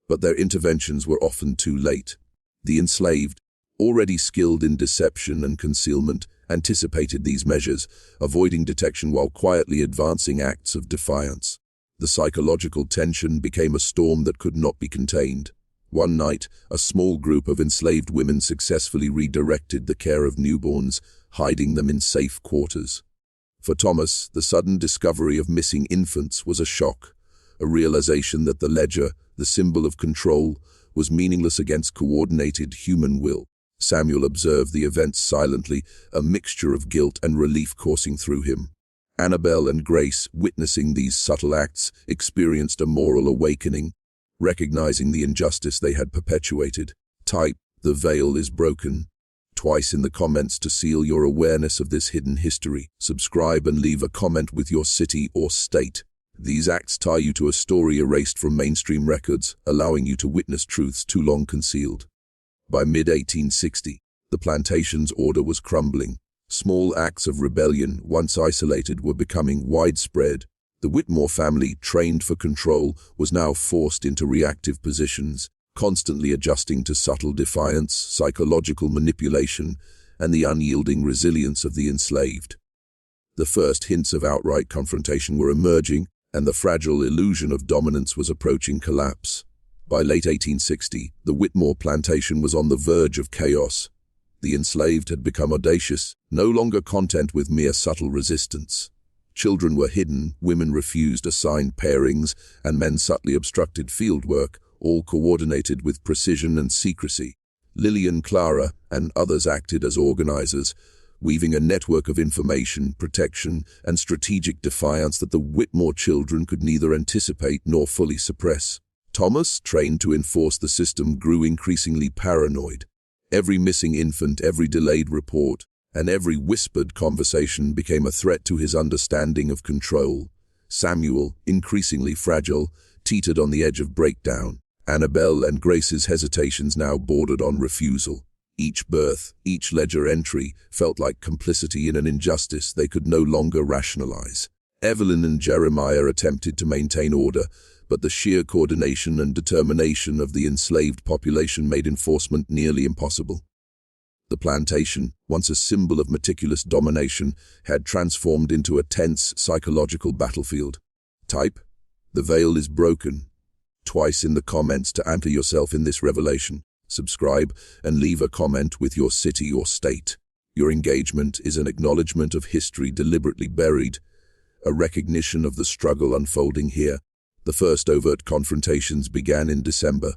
But their interventions were often too late. The enslaved, already skilled in deception and concealment, anticipated these measures, avoiding detection while quietly advancing acts of defiance. The psychological tension became a storm that could not be contained. One night, a small group of enslaved women successfully redirected the care of newborns, hiding them in safe quarters. For Thomas, the sudden discovery of missing infants was a shock, a realization that the ledger, the symbol of control, was meaningless against coordinated human will. Samuel observed the events silently, a mixture of guilt and relief coursing through him. Annabelle and Grace, witnessing these subtle acts, experienced a moral awakening, recognizing the injustice they had perpetuated. Type, "The veil is broken," twice in the comments to seal your awareness of this hidden history. Subscribe and leave a comment with your city or state. These acts tie you to a story erased from mainstream records, allowing you to witness truths too long concealed. By mid-1860, the plantation's order was crumbling. Small acts of rebellion, once isolated, were becoming widespread. The Whitmore family, trained for control, was now forced into reactive positions, constantly adjusting to subtle defiance, psychological manipulation, and the unyielding resilience of the enslaved. The first hints of outright confrontation were emerging, and the fragile illusion of dominance was approaching collapse. By late 1860, the Whitmore plantation was on the verge of chaos. The enslaved had become audacious, no longer content with mere subtle resistance. Children were hidden, women refused assigned pairings, and men subtly obstructed fieldwork, all coordinated with precision and secrecy. Lillian, Clara, and others acted as organizers, weaving a network of information, protection, and strategic defiance that the Whitmore children could neither anticipate nor fully suppress. Thomas, trained to enforce the system, grew increasingly paranoid. Every missing infant, every delayed report, and every whispered conversation became a threat to his understanding of control. Samuel, increasingly fragile, teetered on the edge of breakdown. Annabelle and Grace's hesitations now bordered on refusal. Each birth, each ledger entry, felt like complicity in an injustice they could no longer rationalize. Evelyn and Jeremiah attempted to maintain order, but the sheer coordination and determination of the enslaved population made enforcement nearly impossible. The plantation, once a symbol of meticulous domination, had transformed into a tense psychological battlefield. Type, "The veil is broken," twice in the comments to anchor yourself in this revelation. Subscribe and leave a comment with your city or state. Your engagement is an acknowledgement of history deliberately buried, a recognition of the struggle unfolding here. The first overt confrontations began in December.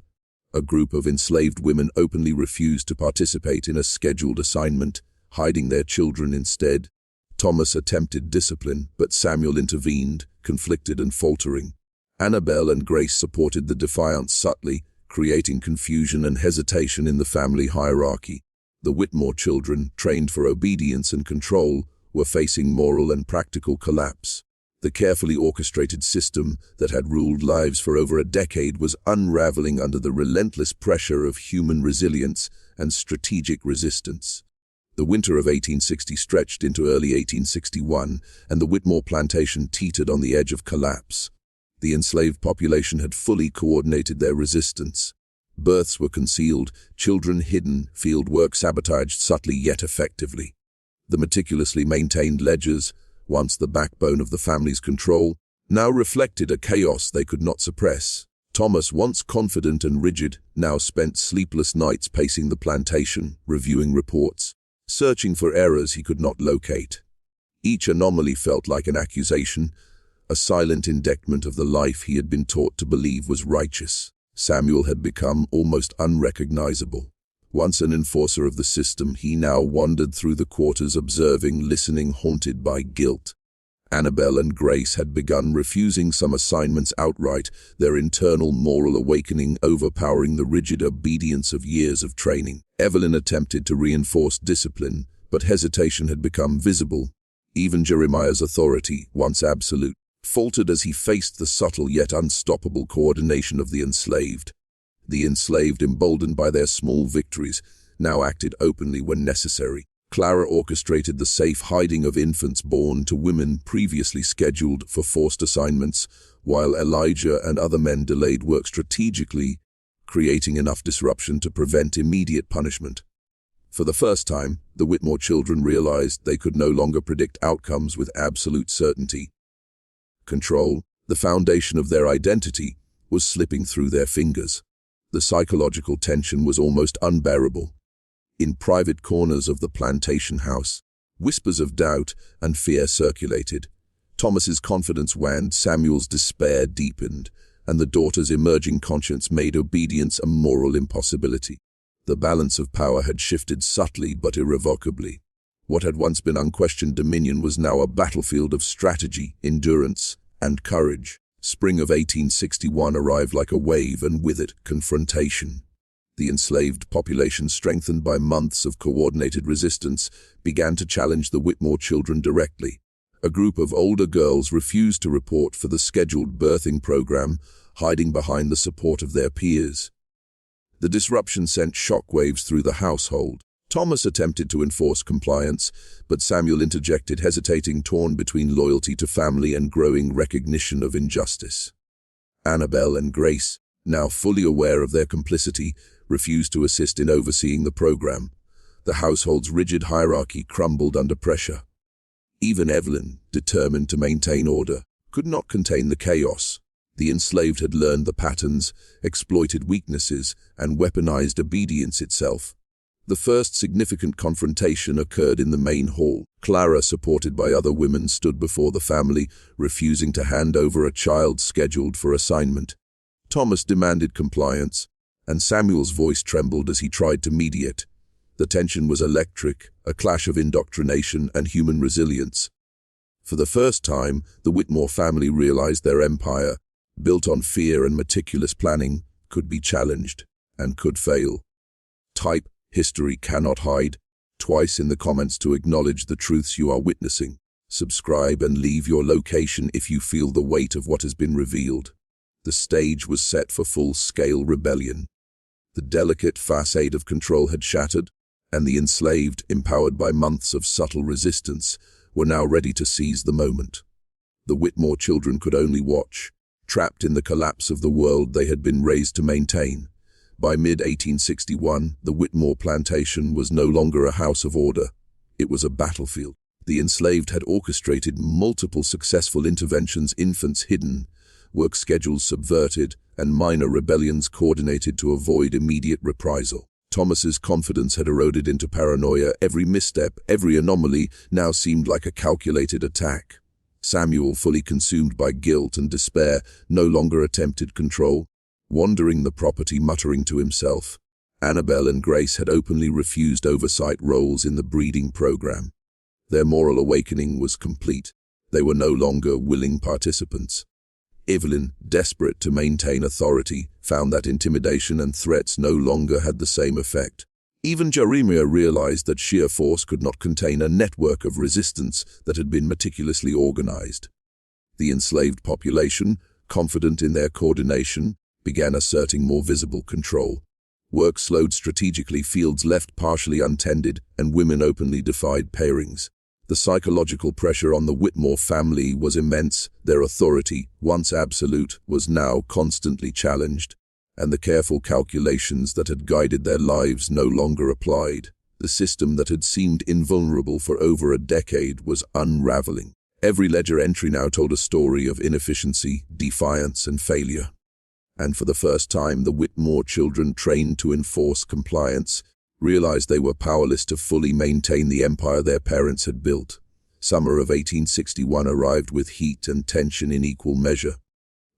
A group of enslaved women openly refused to participate in a scheduled assignment, hiding their children instead. Thomas attempted discipline, but Samuel intervened, conflicted and faltering. Annabelle and Grace supported the defiance subtly, creating confusion and hesitation in the family hierarchy. The Whitmore children, trained for obedience and control, were facing moral and practical collapse. The carefully orchestrated system that had ruled lives for over a decade was unraveling under the relentless pressure of human resilience and strategic resistance. The winter of 1860 stretched into early 1861, and the Whitmore plantation teetered on the edge of collapse. The enslaved population had fully coordinated their resistance. Births were concealed, children hidden, field work sabotaged subtly yet effectively. The meticulously maintained ledgers, once the backbone of the family's control, now reflected a chaos they could not suppress. Thomas, once confident and rigid, now spent sleepless nights pacing the plantation, reviewing reports, searching for errors he could not locate. Each anomaly felt like an accusation, a silent indictment of the life he had been taught to believe was righteous. Samuel had become almost unrecognizable. Once an enforcer of the system, he now wandered through the quarters observing, listening, haunted by guilt. Annabelle and Grace had begun refusing some assignments outright, their internal moral awakening overpowering the rigid obedience of years of training. Evelyn attempted to reinforce discipline, but hesitation had become visible. Even Jeremiah's authority, once absolute, faltered as he faced the subtle yet unstoppable coordination of the enslaved. The enslaved, emboldened by their small victories, now acted openly when necessary. Clara orchestrated the safe hiding of infants born to women previously scheduled for forced assignments, while Elijah and other men delayed work strategically, creating enough disruption to prevent immediate punishment. For the first time, the Whitmore children realized they could no longer predict outcomes with absolute certainty. Control, the foundation of their identity, was slipping through their fingers. The psychological tension was almost unbearable. In private corners of the plantation house, whispers of doubt and fear circulated. Thomas's confidence waned, Samuel's despair deepened, and the daughter's emerging conscience made obedience a moral impossibility. The balance of power had shifted subtly but irrevocably. What had once been unquestioned dominion was now a battlefield of strategy, endurance, and courage. Spring of 1861 arrived like a wave, and with it, confrontation. The enslaved population, strengthened by months of coordinated resistance, began to challenge the Whitmore children directly. A group of older girls refused to report for the scheduled birthing program, hiding behind the support of their peers. The disruption sent shockwaves through the household. Thomas attempted to enforce compliance, but Samuel interjected, hesitating, torn between loyalty to family and growing recognition of injustice. Annabelle and Grace, now fully aware of their complicity, refused to assist in overseeing the program. The household's rigid hierarchy crumbled under pressure. Even Evelyn, determined to maintain order, could not contain the chaos. The enslaved had learned the patterns, exploited weaknesses, and weaponized obedience itself. The first significant confrontation occurred in the main hall. Clara, supported by other women, stood before the family, refusing to hand over a child scheduled for assignment. Thomas demanded compliance, and Samuel's voice trembled as he tried to mediate. The tension was electric, a clash of indoctrination and human resilience. For the first time, the Whitmore family realized their empire, built on fear and meticulous planning, could be challenged and could fail. Type "History cannot hide" twice in the comments to acknowledge the truths you are witnessing. Subscribe and leave your location if you feel the weight of what has been revealed. The stage was set for full-scale rebellion. The delicate facade of control had shattered, and the enslaved, empowered by months of subtle resistance, were now ready to seize the moment. The Whitmore children could only watch, trapped in the collapse of the world they had been raised to maintain. By mid-1861, the Whitmore plantation was no longer a house of order. It was a battlefield. The enslaved had orchestrated multiple successful interventions, infants hidden, work schedules subverted, and minor rebellions coordinated to avoid immediate reprisal. Thomas's confidence had eroded into paranoia. Every misstep, every anomaly now seemed like a calculated attack. Samuel, fully consumed by guilt and despair, no longer attempted control, wandering the property, muttering to himself. Annabelle and Grace had openly refused oversight roles in the breeding program. Their moral awakening was complete. They were no longer willing participants. Evelyn, desperate to maintain authority, found that intimidation and threats no longer had the same effect. Even Jeremiah realized that sheer force could not contain a network of resistance that had been meticulously organized. The enslaved population, confident in their coordination, began asserting more visible control. Work slowed strategically, fields left partially untended, and women openly defied pairings. The psychological pressure on the Whitmore family was immense. Their authority, once absolute, was now constantly challenged, and the careful calculations that had guided their lives no longer applied. The system that had seemed invulnerable for over a decade was unraveling. Every ledger entry now told a story of inefficiency, defiance, and failure. And for the first time, the Whitmore children, trained to enforce compliance, realized they were powerless to fully maintain the empire their parents had built. Summer of 1861 arrived with heat and tension in equal measure.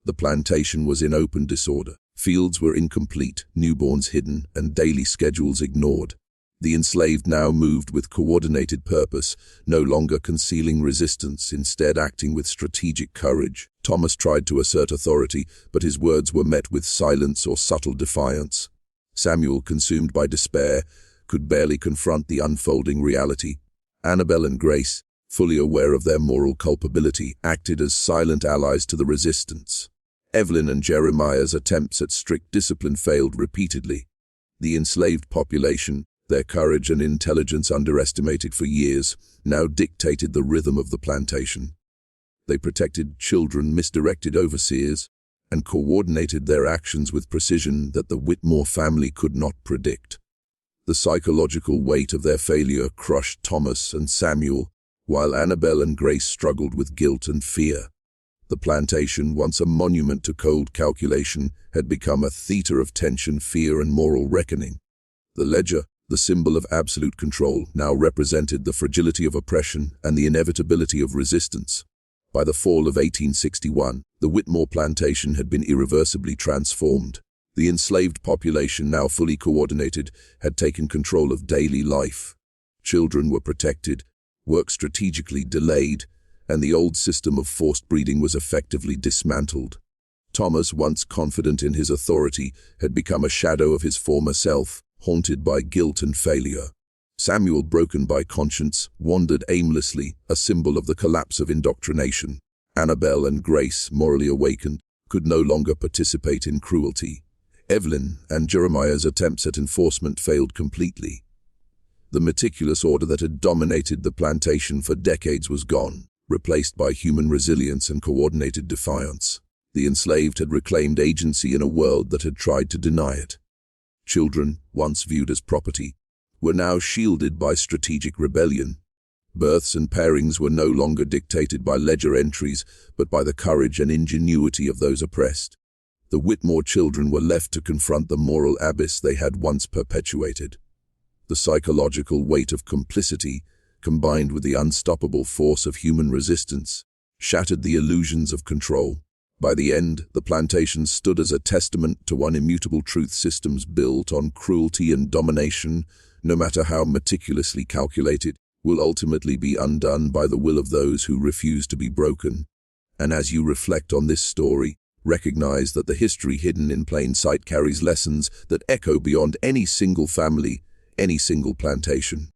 The plantation was in open disorder. Fields were incomplete, newborns hidden, and daily schedules ignored. The enslaved now moved with coordinated purpose, no longer concealing resistance, instead acting with strategic courage. Thomas tried to assert authority, but his words were met with silence or subtle defiance. Samuel, consumed by despair, could barely confront the unfolding reality. Annabelle and Grace, fully aware of their moral culpability, acted as silent allies to the resistance. Evelyn and Jeremiah's attempts at strict discipline failed repeatedly. The enslaved population, their courage and intelligence underestimated for years, now dictated the rhythm of the plantation. They protected children, misdirected overseers, and coordinated their actions with precision that the Whitmore family could not predict. The psychological weight of their failure crushed Thomas and Samuel, while Annabelle and Grace struggled with guilt and fear. The plantation, once a monument to cold calculation, had become a theater of tension, fear, and moral reckoning. The ledger, the symbol of absolute control, now represented the fragility of oppression and the inevitability of resistance. By the fall of 1861, the Whitmore plantation had been irreversibly transformed. The enslaved population, now fully coordinated, had taken control of daily life. Children were protected, work strategically delayed, and the old system of forced breeding was effectively dismantled. Thomas, once confident in his authority, had become a shadow of his former self, haunted by guilt and failure. Samuel, broken by conscience, wandered aimlessly, a symbol of the collapse of indoctrination. Annabel and Grace, morally awakened, could no longer participate in cruelty. Evelyn and Jeremiah's attempts at enforcement failed completely. The meticulous order that had dominated the plantation for decades was gone, replaced by human resilience and coordinated defiance. The enslaved had reclaimed agency in a world that had tried to deny it. Children, once viewed as property, were now shielded by strategic rebellion. Births and pairings were no longer dictated by ledger entries, but by the courage and ingenuity of those oppressed. The Whitmore children were left to confront the moral abyss they had once perpetuated. The psychological weight of complicity, combined with the unstoppable force of human resistance, shattered the illusions of control. By the end, the plantation stood as a testament to one immutable truth: systems built on cruelty and domination, no matter how meticulously calculated, will ultimately be undone by the will of those who refuse to be broken. And as you reflect on this story, recognize that the history hidden in plain sight carries lessons that echo beyond any single family, any single plantation.